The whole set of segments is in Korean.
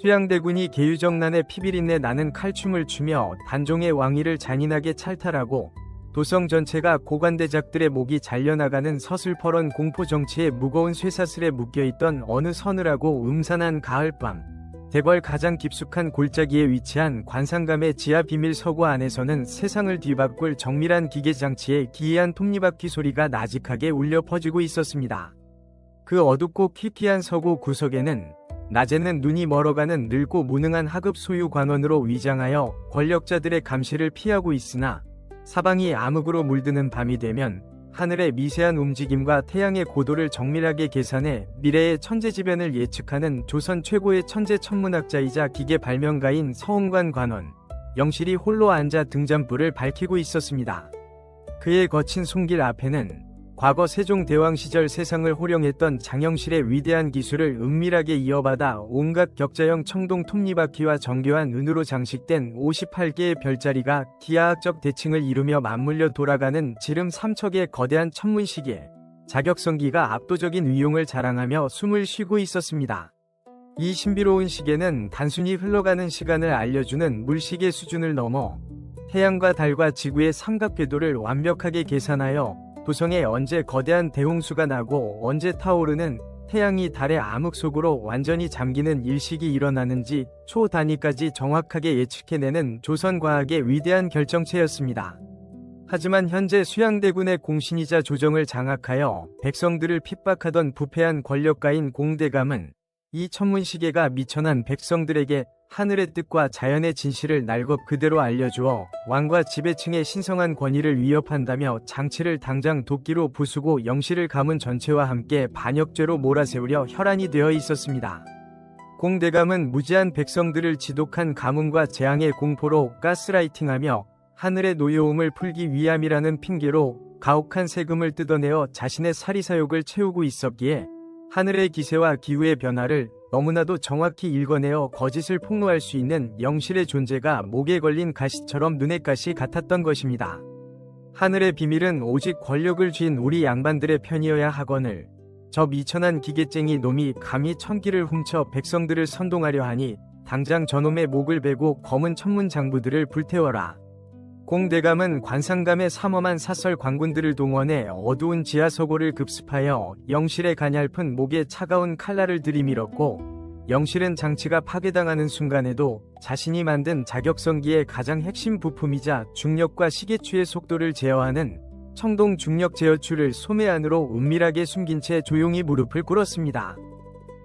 수양대군이 계유정난의 피비린내 나는 칼춤을 추며 단종의 왕위를 잔인하게 찰탈하고 도성 전체가 고관대작들의 목이 잘려나가는 서슬퍼런 공포정치의 무거운 쇠사슬에 묶여있던 어느 서늘하고 음산한 가을밤, 대궐 가장 깊숙한 골짜기에 위치한 관상감의 지하 비밀 서구 안에서는 세상을 뒤바꿀 정밀한 기계장치의 기이한 톱니바퀴 소리가 나직하게 울려 퍼지고 있었습니다. 그 어둡고 키키한 서구 구석에는 낮에는 눈이 멀어가는 늙고 무능한 하급 소유 관원으로 위장하여 권력자들의 감시를 피하고 있으나 사방이 암흑으로 물드는 밤이 되면 하늘의 미세한 움직임과 태양의 고도를 정밀하게 계산해 미래의 천재지변을 예측하는 조선 최고의 천재 천문학자이자 기계 발명가인 서홍관 관원 영실이 홀로 앉아 등잔불을 밝히고 있었습니다. 그의 거친 손길 앞에는 과거 세종대왕 시절 세상을 호령했던 장영실의 위대한 기술을 은밀하게 이어받아 온갖 격자형 청동 톱니바퀴와 정교한 은으로 장식된 58개의 별자리가 기하학적 대칭을 이루며 맞물려 돌아가는 지름 3척의 거대한 천문시계, 자격성기가 압도적인 위용을 자랑하며 숨을 쉬고 있었습니다. 이 신비로운 시계는 단순히 흘러가는 시간을 알려주는 물시계 수준을 넘어 태양과 달과 지구의 삼각궤도를 완벽하게 계산하여 도성에 언제 거대한 대홍수가 나고 언제 타오르는 태양이 달의 암흑 속으로 완전히 잠기는 일식이 일어나는지 초 단위까지 정확하게 예측해내는 조선과학의 위대한 결정체였습니다. 하지만 현재 수양대군의 공신이자 조정을 장악하여 백성들을 핍박하던 부패한 권력가인 공대감은 이 천문시계가 미천한 백성들에게 하늘의 뜻과 자연의 진실을 날것 그대로 알려주어 왕과 지배층의 신성한 권위를 위협한다며 장치를 당장 도끼로 부수고 영실을 가문 전체와 함께 반역죄로 몰아세우려 혈안이 되어 있었습니다. 공대감은 무지한 백성들을 지독한 가뭄과 재앙의 공포로 가스라이팅하며 하늘의 노여움을 풀기 위함이라는 핑계로 가혹한 세금을 뜯어내어 자신의 사리사욕을 채우고 있었기에 하늘의 기세와 기후의 변화를 너무나도 정확히 읽어내어 거짓을 폭로할 수 있는 영실의 존재가 목에 걸린 가시처럼 눈의 가시 같았던 것입니다. 하늘의 비밀은 오직 권력을 쥔 우리 양반들의 편이어야 하거늘 저 미천한 기계쟁이 놈이 감히 천기를 훔쳐 백성들을 선동하려 하니 당장 저놈의 목을 베고 검은 천문 장부들을 불태워라. 공대감은 관상감의 삼엄한 사설 관군들을 동원해 어두운 지하서고를 급습하여 영실의 가냘픈 목에 차가운 칼날을 들이밀었고 영실은 장치가 파괴당하는 순간에도 자신이 만든 자격성기의 가장 핵심 부품이자 중력과 시계추의 속도를 제어하는 청동 중력 제어추를 소매 안으로 은밀하게 숨긴 채 조용히 무릎을 꿇었습니다.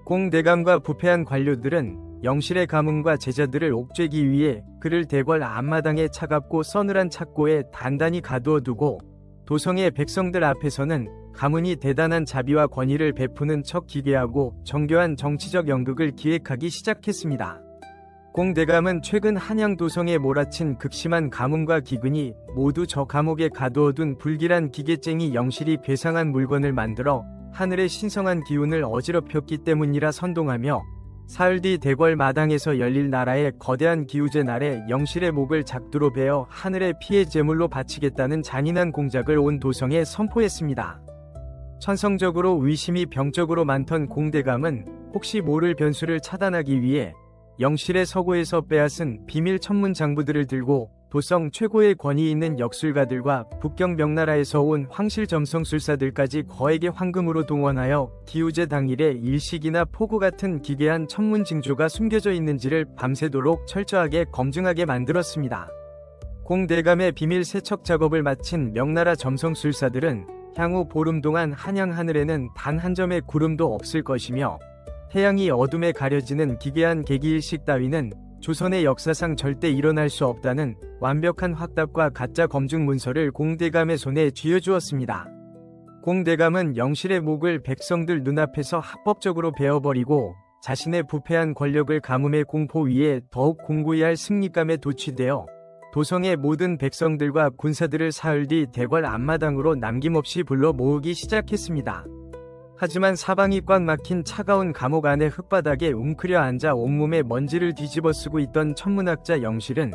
공대감과 부패한 관료들은 영실의 가문과 제자들을 옥죄기 위해 그를 대궐 앞마당에 차갑고 서늘한 착고에 단단히 가두어 두고 도성의 백성들 앞에서는 가문이 대단한 자비와 권위를 베푸는 척 기괴하고 정교한 정치적 연극을 기획하기 시작했습니다. 공대감은 최근 한양 도성에 몰아친 극심한 가뭄과 기근이 모두 저 감옥에 가두어둔 불길한 기계쟁이 영실이 괴상한 물건을 만들어 하늘의 신성한 기운을 어지럽혔기 때문이라 선동하며 사흘 뒤 대궐 마당에서 열릴 나라의 거대한 기우제 날에 영실의 목을 작두로 베어 하늘의 피해 제물로 바치겠다는 잔인한 공작을 온 도성에 선포했습니다. 천성적으로 위심이 병적으로 많던 공대감은 혹시 모를 변수를 차단하기 위해 영실의 서고에서 빼앗은 비밀 천문 장부들을 들고 도성 최고의 권위 있는 역술가들과 북경 명나라에서 온 황실 점성술사들까지 거액의 황금으로 동원하여 기우제 당일에 일식이나 포구 같은 기괴한 천문 징조가 숨겨져 있는지를 밤새도록 철저하게 검증하게 만들었습니다. 공대감의 비밀 세척 작업을 마친 명나라 점성술사들은 향후 보름 동안 한양 하늘에는 단 한 점의 구름도 없을 것이며 태양이 어둠에 가려지는 기괴한 개기일식 따위는 조선의 역사상 절대 일어날 수 없다는 완벽한 확답과 가짜 검증 문서를 공대감의 손에 쥐어주었습니다. 공대감은 영실의 목을 백성들 눈앞에서 합법적으로 베어버리고 자신의 부패한 권력을 가뭄의 공포 위에 더욱 공고히 할 승리감에 도취되어 도성의 모든 백성들과 군사들을 사흘 뒤 대궐 앞마당으로 남김없이 불러 모으기 시작했습니다. 하지만 사방이 꽉 막힌 차가운 감옥 안의 흙바닥에 웅크려 앉아 온몸에 먼지를 뒤집어 쓰고 있던 천문학자 영실은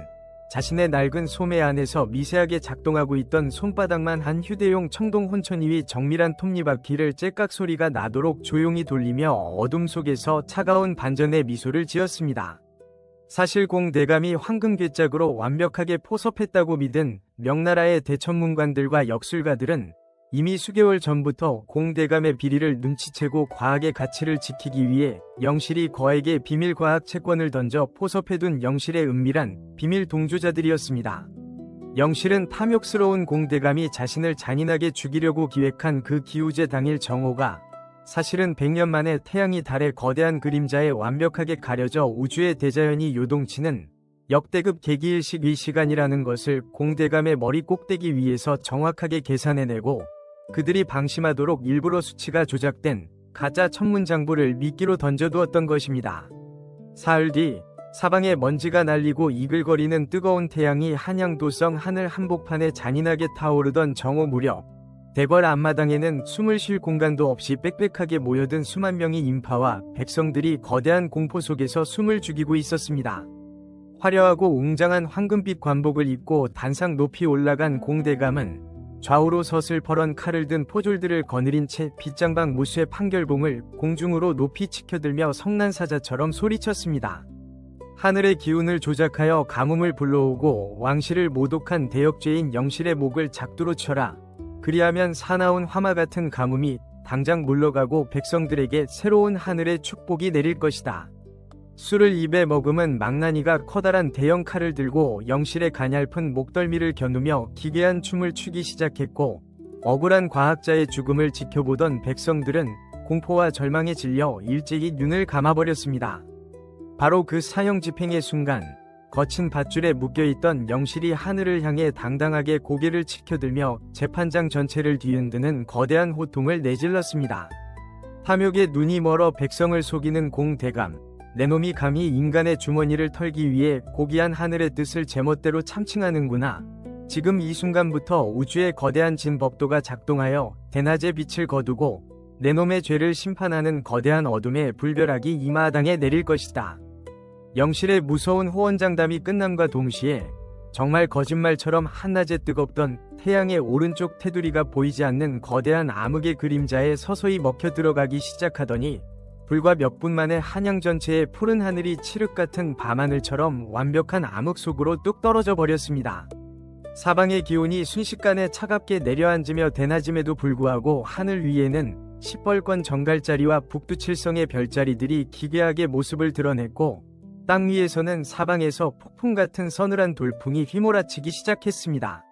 자신의 낡은 소매 안에서 미세하게 작동하고 있던 손바닥만 한 휴대용 청동 혼천이 위 정밀한 톱니바퀴를 째깍 소리가 나도록 조용히 돌리며 어둠 속에서 차가운 반전의 미소를 지었습니다. 사실 공대감이 황금괴짝으로 완벽하게 포섭했다고 믿은 명나라의 대천문관들과 역술가들은 이미 수개월 전부터 공대감의 비리를 눈치채고 과학의 가치를 지키기 위해 영실이 거에게 비밀과학 채권을 던져 포섭해둔 영실의 은밀한 비밀 동조자들이었습니다. 영실은 탐욕스러운 공대감이 자신을 잔인하게 죽이려고 기획한 그 기우제 당일 정오가 사실은 100년 만에 태양이 달의 거대한 그림자에 완벽하게 가려져 우주의 대자연이 요동치는 역대급 개기일식 위 시간이라는 것을 공대감의 머리 꼭대기 위에서 정확하게 계산해내고 그들이 방심하도록 일부러 수치가 조작된 가짜 천문장부를 미끼로 던져두었던 것입니다. 사흘 뒤 사방에 먼지가 날리고 이글거리는 뜨거운 태양이 한양도성 하늘 한복판에 잔인하게 타오르던 정오 무렵 대궐 앞마당에는 숨을 쉴 공간도 없이 빽빽하게 모여든 수만 명의 인파와 백성들이 거대한 공포 속에서 숨을 죽이고 있었습니다. 화려하고 웅장한 황금빛 관복을 입고 단상 높이 올라간 공대감은 좌우로 서슬퍼런 칼을 든 포졸들을 거느린 채 빗장박 무쇠 판결봉을 공중으로 높이 치켜들며 성난사자처럼 소리쳤습니다. 하늘의 기운을 조작하여 가뭄을 불러오고 왕실을 모독한 대역죄인 영실의 목을 작두로 쳐라. 그리하면 사나운 화마 같은 가뭄이 당장 물러가고 백성들에게 새로운 하늘의 축복이 내릴 것이다. 술을 입에 머금은 망나니가 커다란 대형 칼을 들고 영실의 가냘픈 목덜미를 겨누며 기괴한 춤을 추기 시작했고 억울한 과학자의 죽음을 지켜보던 백성들은 공포와 절망에 질려 일제히 눈을 감아버렸습니다. 바로 그 사형 집행의 순간 거친 밧줄에 묶여있던 영실이 하늘을 향해 당당하게 고개를 치켜들며 재판장 전체를 뒤흔드는 거대한 호통을 내질렀습니다. 탐욕에 눈이 멀어 백성을 속이는 공대감. 내 놈이 감히 인간의 주머니를 털기 위해 고귀한 하늘의 뜻을 제멋대로 참칭하는구나. 지금 이 순간부터 우주의 거대한 진법도가 작동하여 대낮의 빛을 거두고 내 놈의 죄를 심판하는 거대한 어둠의 불벼락이 이 마당에 내릴 것이다. 영실의 무서운 호언장담이 끝남과 동시에 정말 거짓말처럼 한낮에 뜨겁던 태양의 오른쪽 테두리가 보이지 않는 거대한 암흑의 그림자에 서서히 먹혀 들어가기 시작하더니 불과 몇 분 만에 한양 전체의 푸른 하늘이 칠흑 같은 밤하늘처럼 완벽한 암흑 속으로 뚝 떨어져 버렸습니다. 사방의 기온이 순식간에 차갑게 내려앉으며 대낮임에도 불구하고 하늘 위에는 시뻘건 정갈자리와 북두칠성의 별자리들이 기괴하게 모습을 드러냈고 땅 위에서는 사방에서 폭풍 같은 서늘한 돌풍이 휘몰아치기 시작했습니다.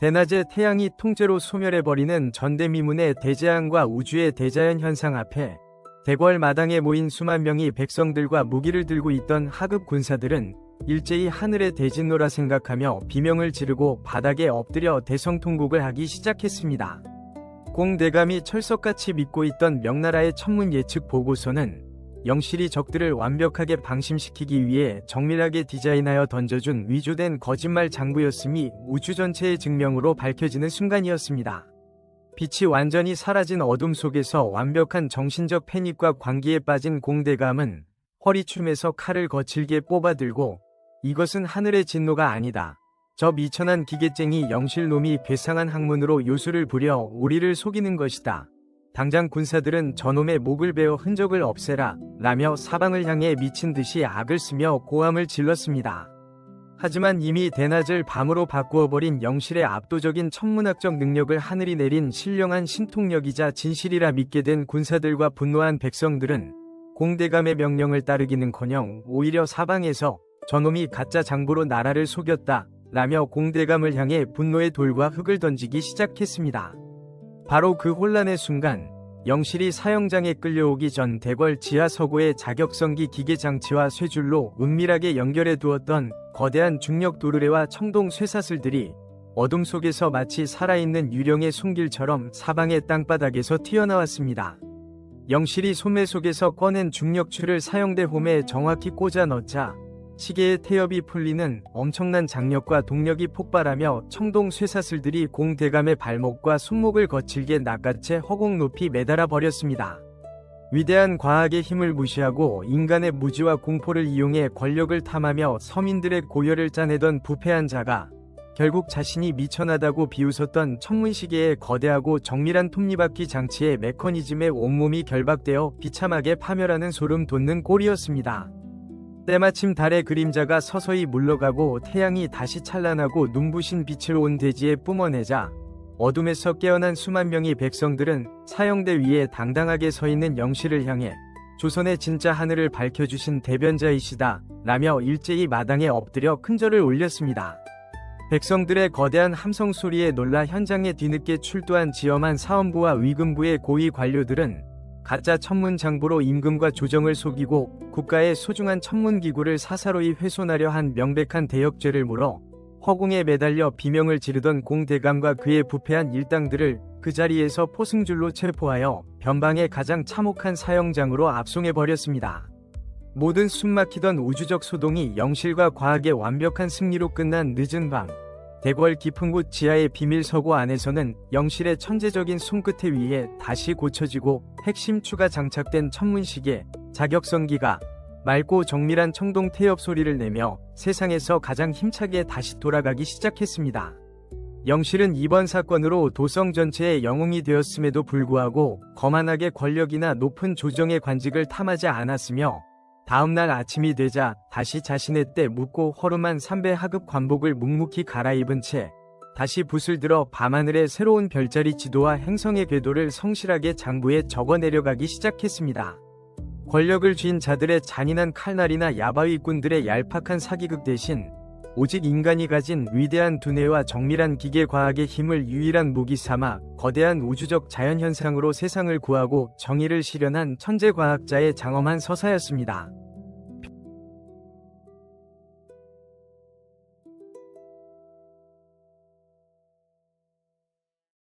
대낮에 태양이 통째로 소멸해버리는 전대미문의 대재앙과 우주의 대자연 현상 앞에 대궐 마당에 모인 수만 명의 백성들과 무기를 들고 있던 하급 군사들은 일제히 하늘의 대진노라 생각하며 비명을 지르고 바닥에 엎드려 대성통곡을 하기 시작했습니다. 공대감이 철석같이 믿고 있던 명나라의 천문 예측 보고서는 영실이 적들을 완벽하게 방심시키기 위해 정밀하게 디자인하여 던져준 위조된 거짓말 장부였음이 우주 전체의 증명으로 밝혀지는 순간이었습니다. 빛이 완전히 사라진 어둠 속에서 완벽한 정신적 패닉과 광기에 빠진 공대감은 허리춤에서 칼을 거칠게 뽑아들고 이것은 하늘의 진노가 아니다. 저 미천한 기계쟁이 영실놈이 괴상한 학문으로 요술을 부려 우리를 속이는 것이다. 당장 군사들은 저놈의 목을 베어 흔적을 없애라 라며 사방을 향해 미친 듯이 악을 쓰며 고함을 질렀습니다. 하지만 이미 대낮을 밤으로 바꾸어버린 영실의 압도적인 천문학적 능력을 하늘이 내린 신령한 신통력이자 진실이라 믿게 된 군사들과 분노한 백성들은 공대감의 명령을 따르기는커녕 오히려 사방에서 저놈이 가짜 장부로 나라를 속였다 라며 공대감을 향해 분노의 돌과 흙을 던지기 시작했습니다. 바로 그 혼란의 순간 영실이 사형장에 끌려오기 전 대궐 지하 서고의 자격성기 기계장치와 쇠줄로 은밀하게 연결해 두었던 거대한 중력 도르래와 청동 쇠사슬들이 어둠 속에서 마치 살아있는 유령의 손길처럼 사방의 땅바닥에서 튀어나왔습니다. 영실이 소매 속에서 꺼낸 중력추를 사형대 홈에 정확히 꽂아 넣자 시계의 태엽이 풀리는 엄청난 장력과 동력이 폭발하며 청동 쇠사슬들이 공대감의 발목과 손목을 거칠게 낚아채 허공 높이 매달아 버렸습니다. 위대한 과학의 힘을 무시하고 인간의 무지와 공포를 이용해 권력을 탐하며 서민들의 고열을 짜내던 부패한 자가 결국 자신이 미천하다고 비웃었던 천문시계의 거대하고 정밀한 톱니바퀴 장치의 메커니즘에 온몸이 결박되어 비참하게 파멸하는 소름 돋는 꼴이었습니다. 때마침 달의 그림자가 서서히 물러가고 태양이 다시 찬란하고 눈부신 빛을 온 대지에 뿜어내자 어둠에서 깨어난 수만 명의 백성들은 사형대 위에 당당하게 서 있는 영시를 향해 조선의 진짜 하늘을 밝혀주신 대변자이시다 라며 일제히 마당에 엎드려 큰절을 올렸습니다. 백성들의 거대한 함성 소리에 놀라 현장에 뒤늦게 출두한 지엄한 사헌부와 위금부의 고위 관료들은 가짜 천문장부로 임금과 조정을 속이고 국가의 소중한 천문기구를 사사로이 훼손하려 한 명백한 대역죄를 물어 허공에 매달려 비명을 지르던 공대감과 그의 부패한 일당들을 그 자리에서 포승줄로 체포하여 변방의 가장 참혹한 사형장으로 압송해버렸습니다. 모든 숨막히던 우주적 소동이 영실과 과학의 완벽한 승리로 끝난 늦은 밤, 대궐 깊은 곳 지하의 비밀 서고 안에서는 영실의 천재적인 손끝에 의해 다시 고쳐지고 핵심 추가 장착된 천문시계, 자격성기가 맑고 정밀한 청동 태엽 소리를 내며 세상에서 가장 힘차게 다시 돌아가기 시작했습니다. 영실은 이번 사건으로 도성 전체의 영웅이 되었음에도 불구하고 거만하게 권력이나 높은 조정의 관직을 탐하지 않았으며 다음날 아침이 되자 다시 자신의 때 묻고 허름한 삼배 하급 관복을 묵묵히 갈아입은 채 다시 붓을 들어 밤하늘의 새로운 별자리 지도와 행성의 궤도를 성실하게 장부에 적어 내려가기 시작했습니다. 권력을 쥔 자들의 잔인한 칼날이나 야바위꾼들의 얄팍한 사기극 대신 오직 인간이 가진 위대한 두뇌와 정밀한 기계과학의 힘을 유일한 무기 삼아 거대한 우주적 자연현상으로 세상을 구하고 정의를 실현한 천재과학자의 장엄한 서사였습니다.